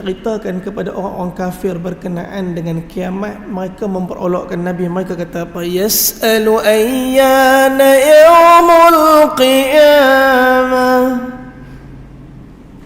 ceritakan kepada orang-orang kafir berkenaan dengan kiamat, mereka memperolokkan Nabi. Mereka kata apa? Yas'alu ayyana yaumul qiyamah.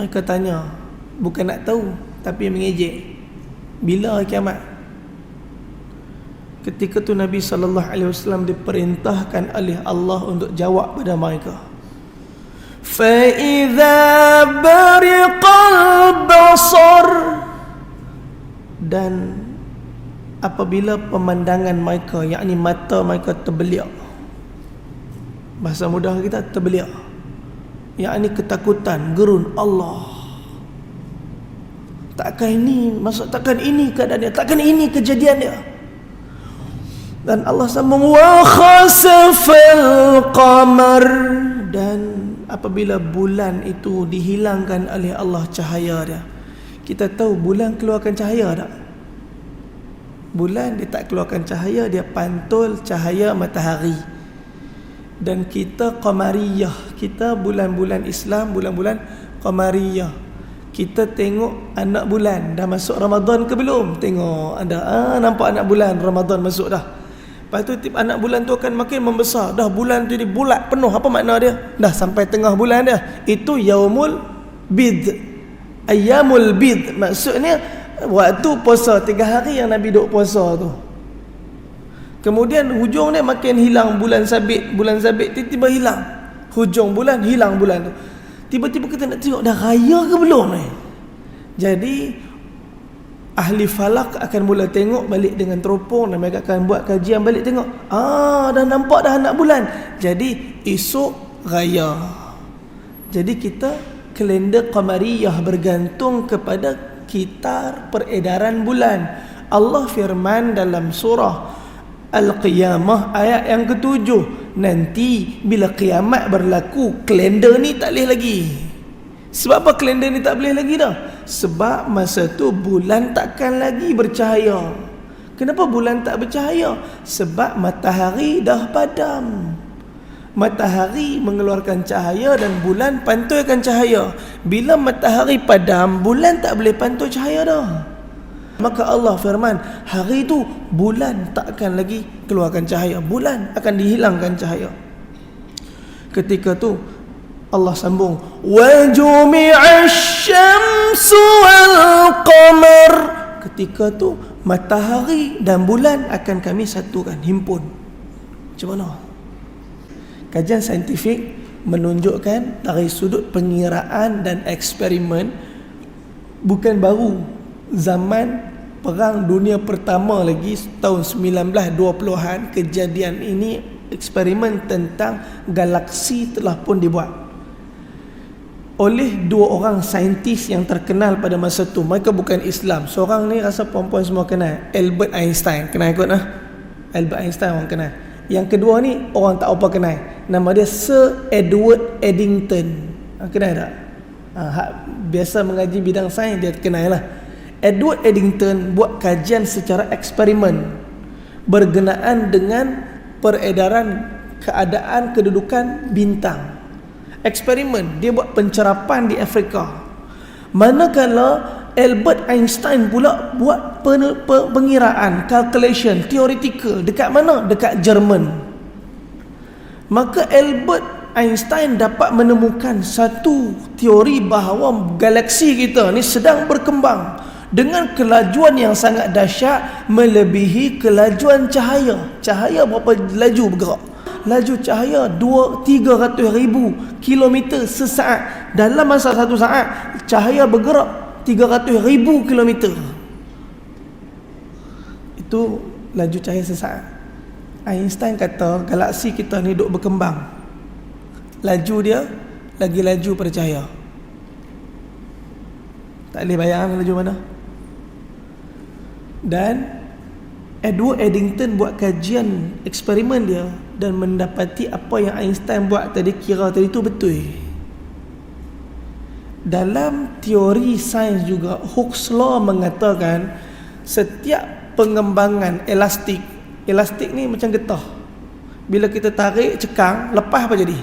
Mereka tanya, bukan nak tahu tapi mengejek, bila kiamat? Ketika tu Nabi SAW diperintahkan oleh Allah untuk jawab pada mereka. فَإِذَا بَرِقَ الْبَصَرُ, dan apabila pemandangan mereka, yakni mata mereka terbeliak, bahasa mudah kita terbeliak, yakni ketakutan, gerun Allah. Takkan ini keadaan dia, takkan ini kejadian dia. Dan Allah sambung, wa khasafal qamar, dan apabila bulan itu dihilangkan oleh Allah cahaya dia. Kita tahu bulan keluarkan cahaya tak? Bulan dia tak keluarkan cahaya, dia pantul cahaya matahari. Dan kita qamariyah, kita bulan-bulan Islam, bulan-bulan qamariyah. Kita tengok anak bulan, dah masuk Ramadan ke belum? Tengok ada, nampak anak bulan, Ramadan masuk dah. Lepas tu anak bulan tu akan makin membesar. Dah bulan tu jadi bulat penuh. Apa makna dia? Dah sampai tengah bulan dia. Itu yaumul bid, ayyamul bid. Maksudnya waktu puasa 3 hari yang Nabi duk puasa tu. Kemudian hujung dia makin hilang bulan sabit. Bulan sabit tiba-tiba hilang. Hujung bulan hilang bulan tu. Tiba-tiba kita nak tengok dah raya ke belum ni. Jadi ahli falak akan mula tengok balik dengan teropong, dan mereka akan buat kajian balik tengok. Dah nampak dah anak bulan. Jadi esok raya. Jadi kita kalender qamariyah bergantung kepada kitar peredaran bulan. Allah firman dalam surah Al-Qiyamah ayat yang ke-7, nanti bila kiamat berlaku, kalender ni tak boleh lagi. Sebab apa kalender ni tak boleh lagi dah? Sebab masa tu bulan takkan lagi bercahaya. Kenapa bulan tak bercahaya? Sebab matahari dah padam. Matahari mengeluarkan cahaya dan bulan pantulkan cahaya. Bila matahari padam, bulan tak boleh pantul cahaya dah. Maka Allah firman, hari tu bulan takkan lagi keluarkan cahaya. Bulan akan dihilangkan cahaya. Ketika tu Allah sambung, wa jumi'ash syamsu wal qamar. Ketika tu matahari dan bulan akan kami satukan, himpun. Macam mana? Kajian saintifik menunjukkan dari sudut pengiraan dan eksperimen, bukan baru zaman Perang Dunia Pertama lagi, tahun 1920-an kejadian ini, eksperimen tentang galaksi telah pun dibuat oleh 2 orang saintis yang terkenal pada masa tu. Mereka bukan Islam. Seorang ni rasa perempuan semua kenal, Albert Einstein. Kenal kot lah, Albert Einstein orang kenal. Yang kedua ni orang tak apa kenal, nama dia Sir Edward Eddington. Kenal tak? Biasa mengaji bidang sains dia kenal lah. Edward Eddington buat kajian secara eksperimen berkenaan dengan peredaran keadaan kedudukan bintang. Eksperimen, dia buat pencerapan di Afrika. Manakala Albert Einstein pula buat pengiraan, calculation, theoretical. Dekat mana? Dekat Jerman. Maka Albert Einstein dapat menemukan satu teori bahawa galaksi kita ni sedang berkembang dengan kelajuan yang sangat dahsyat, melebihi kelajuan cahaya. Cahaya berapa laju bergerak? Laju cahaya 300,000 kilometer sesaat. Dalam masa 1 saat, cahaya bergerak 300,000 kilometer. Itu laju cahaya sesaat. Einstein kata galaksi kita ni duk berkembang. Laju dia lagi laju pada cahaya. Tak boleh bayangkan laju mana. Dan Edward Eddington buat kajian eksperimen dia dan mendapati apa yang Einstein buat tadi, kira tadi tu betul. Dalam teori sains juga, Hooke's law mengatakan setiap pengembangan elastik ni macam getah. Bila kita tarik cekang, lepas apa jadi?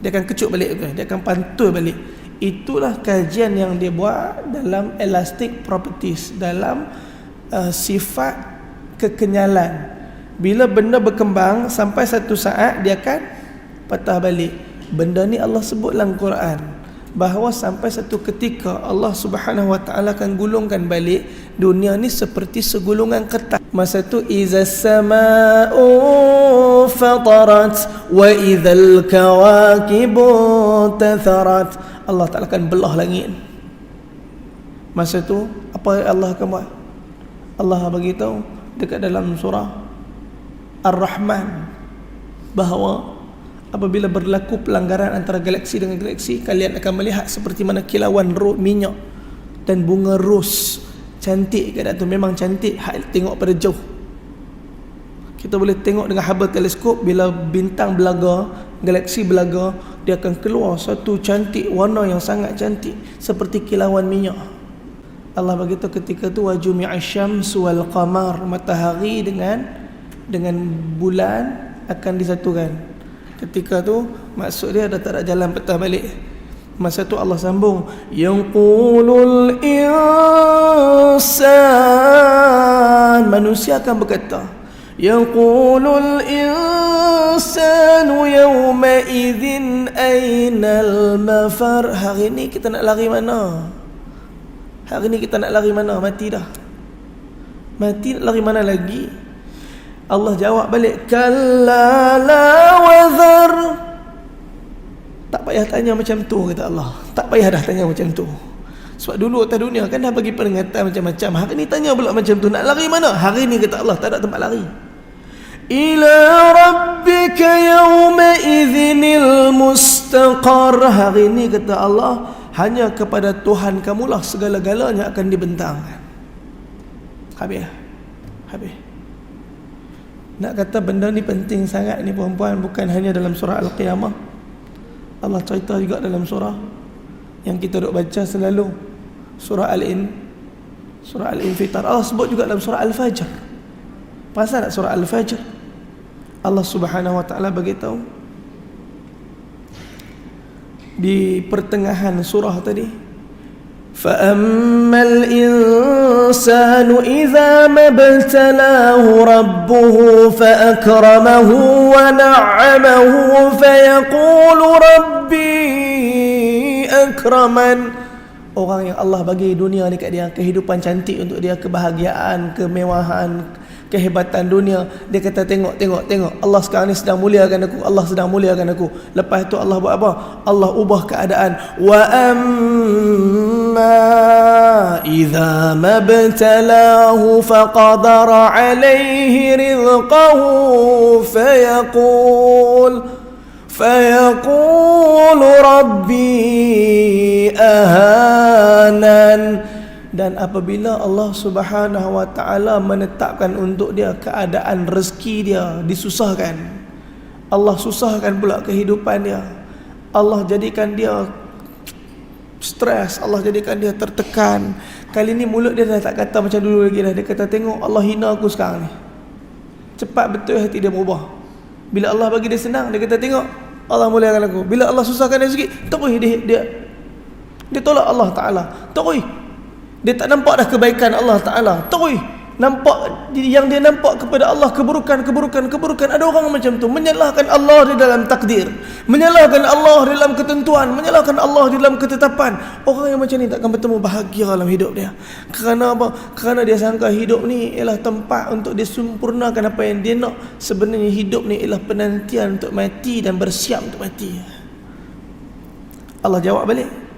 Dia akan kecut balik, dia akan pantul balik. Itulah kajian yang dia buat dalam elastic properties, dalam sifat kekenyalan. Bila benda berkembang sampai satu saat dia akan patah balik. Benda ni Allah sebut dalam Quran, bahawa sampai satu ketika Allah Subhanahu Wa Taala akan gulungkan balik dunia ni seperti segulungan kertas. Masa tu izas samaa'u fatarat wa idzal kawakibu tatharat. Allah Taala akan belah langit. Masa tu apa Allah akan buat? Allah bagi tahu dekat dalam surah Ar-Rahman bahawa apabila berlaku pelanggaran antara galaksi dengan galaksi, kalian akan melihat seperti mana kilauan minyak dan bunga ros. Cantik ke tak tu? Memang cantik tengok pada jauh. Kita boleh tengok dengan Hubble teleskop, bila bintang belaga, galaksi belaga, dia akan keluar satu cantik warna yang sangat cantik seperti kilauan minyak. Allah beritahu ketika tu wajumi'asy syamsu wal qamar, matahari dengan bulan akan disatukan. Ketika tu maksud dia dah tak ada jalan patah balik. Masa tu Allah sambung, yaqulul insan, manusia akan berkata, yaqulul insanu yawma idzin ainal mafar. Hari ni kita nak lari mana? Hari ni kita nak lari mana? Mati dah. Mati, nak lari mana lagi? Allah jawab balik, kalla la wazar. Tak payah tanya macam tu, kata Allah. Tak payah dah tanya macam tu. Sebab dulu atas dunia kan dah bagi peringatan macam-macam. Hari ni tanya pula macam tu. Nak lari mana? Hari ni kata Allah tak ada tempat lari. Ila rabbika yawma idzinil mustaqar. Hari ni kata Allah, hanya kepada Tuhan kamulah segala-galanya akan dibentangkan. Habis. Nak kata benda ni penting sangat ni puan-puan, bukan hanya dalam surah Al-Qiyamah. Allah cerita juga dalam surah yang kita duk baca selalu, surah Al-Infitar. Allah sebut juga dalam surah Al-Fajr. Pasal tak surah Al-Fajr? Allah Subhanahu Wa Taala beritahu di pertengahan surah tadi, فَأَمَّا الْإِنسَانُ إِذَا مَا ابْتَلَاهُ رَبُّهُ فَأَكْرَمَهُ وَنَعَّمَهُ فَيَقُولُ رَبِّي أَكْرَمَنِ. Orang yang Allah bagi dunia ni kat dia, kehidupan cantik untuk dia, kebahagiaan, kemewahan, kehebatan dunia, dia kata tengok Allah sekarang ni sedang muliakan aku, Allah sedang muliakan aku. Lepas tu Allah buat apa? Allah ubah keadaan. Wa amma idza mabtalahu faqadara alaihi rizqahu fayaqul rabbi ahanan. Dan apabila Allah Subhanahu Wa Taala menetapkan untuk dia keadaan rezeki dia disusahkan, Allah susahkan pula kehidupan dia, Allah jadikan dia stres, Allah jadikan dia tertekan. Kali ni mulut dia dah tak kata macam dulu lagi dah. Dia kata tengok Allah hina aku sekarang ni. Cepat betul hati dia berubah. Bila Allah bagi dia senang, dia kata tengok Allah muliakan aku. Bila Allah susahkan dia sikit, terus dia tolak Allah Taala. Terus dia tak nampak dah kebaikan Allah Ta'ala. Terus nampak yang dia nampak kepada Allah keburukan. Ada orang macam tu, menyalahkan Allah di dalam takdir, menyalahkan Allah di dalam ketentuan, menyalahkan Allah di dalam ketetapan. Orang yang macam ni takkan bertemu bahagia dalam hidup dia. Kerana apa? Kerana dia sangka hidup ni ialah tempat untuk dia sempurnakan apa yang dia nak. Sebenarnya hidup ni ialah penantian untuk mati dan bersiap untuk mati. Allah jawab balik,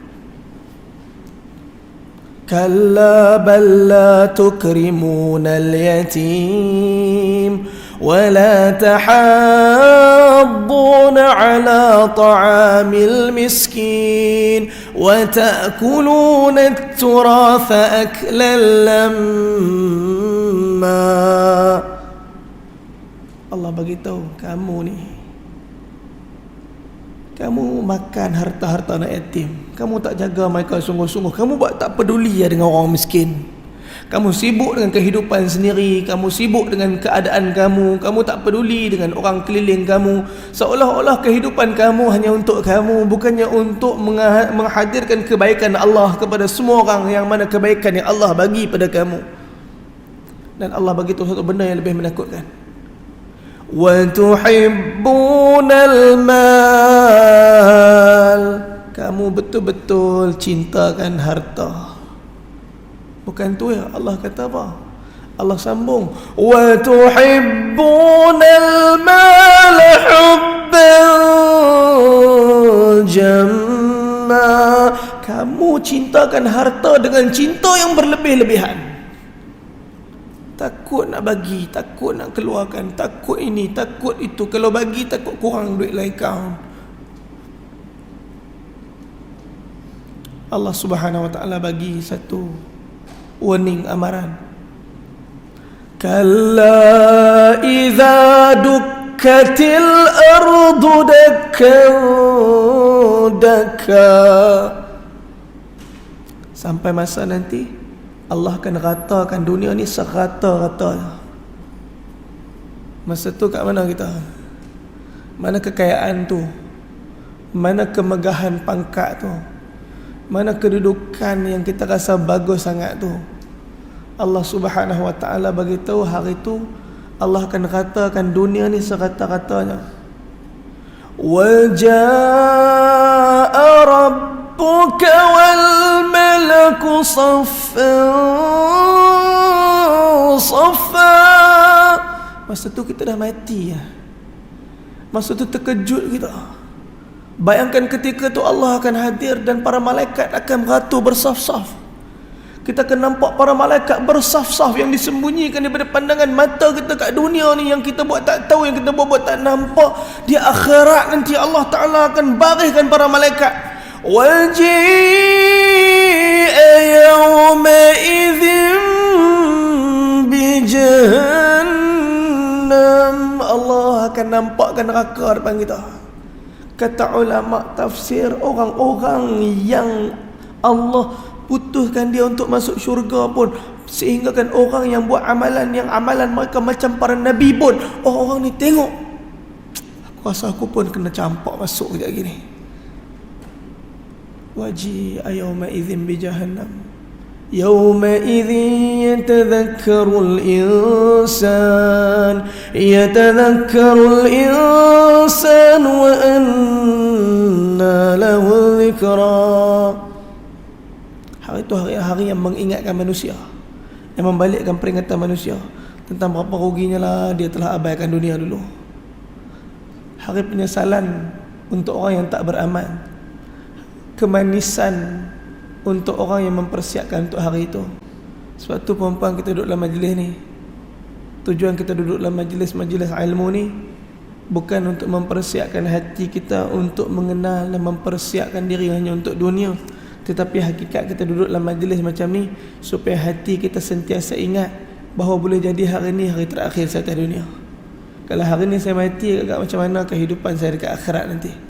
kalla bal la tukrimuna al-yatim wa la tahadduna ala ta'amil miskin wa ta'kuluna at-turatha aklan lamma. Allah beritahu kamu makan harta-harta anak yatim, kamu tak jaga mereka sungguh-sungguh, kamu buat tak peduli dengan orang miskin, Kamu sibuk dengan kehidupan sendiri, kamu sibuk dengan keadaan kamu, kamu tak peduli dengan orang keliling kamu, seolah-olah kehidupan kamu hanya untuk kamu, bukannya untuk menghadirkan kebaikan Allah kepada semua orang, yang mana kebaikan yang Allah bagi pada kamu. Dan Allah bagi itu satu benda yang lebih menakutkan. Wa tuhibbunal mal, kamu betul-betul cintakan harta. Bukan tu ya, Allah kata apa? Allah sambung, wa tuhibbunal mal hubban jamma, kamu cintakan harta dengan cinta yang berlebih-lebihan. Takut nak bagi, takut nak keluarkan, takut ini, takut itu, kalau bagi takut kurang duit dalam akaun. Allah Subhanahu wa taala bagi satu warning, amaran. Kalla idza dukkatil ardu dakkan dakka, sampai masa nanti Allah akan ratakan dunia ni serata-rata. Masa tu kat mana kita? Mana kekayaan tu? Mana kemegahan pangkat tu? Mana kedudukan yang kita rasa bagus sangat tu? Allah Subhanahu wa taala bagi tahu hari tu Allah akan ratakan dunia ni serata-ratanya. Wa jaa rabbuka wal malaku saffan saffa. Masa tu kita dah mati ya. Masa tu terkejut kita. Bayangkan ketika tu Allah akan hadir dan para malaikat akan beratur bersaf-saf. Kita akan nampak para malaikat bersaf-saf yang disembunyikan daripada pandangan mata kita kat dunia ni, yang kita buat tak tahu, yang kita buat tak nampak. Di akhirat nanti Allah Ta'ala akan bariskan para malaikat. Waji'a yawma idzin bijahannam, Allah akan nampakkan neraka depan kita. Kata ulama tafsir, orang-orang yang Allah putuskan dia untuk masuk syurga pun, sehingga kan orang yang buat amalan, yang amalan mereka macam para nabi pun, orang-orang ni tengok, aku rasa aku pun kena campak masuk sekejap gini. Waji'a yawma idzin bi jahannam yawma idzin yatadhakkarul insan wa anna lahu dhikra. Hari itu hari-hari yang mengingatkan manusia, yang membalikkan peringatan manusia tentang berapa ruginya lah dia telah abaikan dunia dulu. Hari penyesalan untuk orang yang tak beramal, kemanisan untuk orang yang mempersiapkan untuk hari itu. Sebab tu perempuan kita duduk dalam majlis ni, tujuan kita duduk dalam majlis-majlis ilmu ni bukan untuk mempersiapkan hati kita untuk mengenal dan mempersiapkan diri hanya untuk dunia, tetapi hakikat kita duduk dalam majlis macam ni supaya hati kita sentiasa ingat bahawa boleh jadi hari ni hari terakhir saya atas dunia. Kalau hari ni saya mati, agak macam mana kehidupan saya dekat akhirat nanti.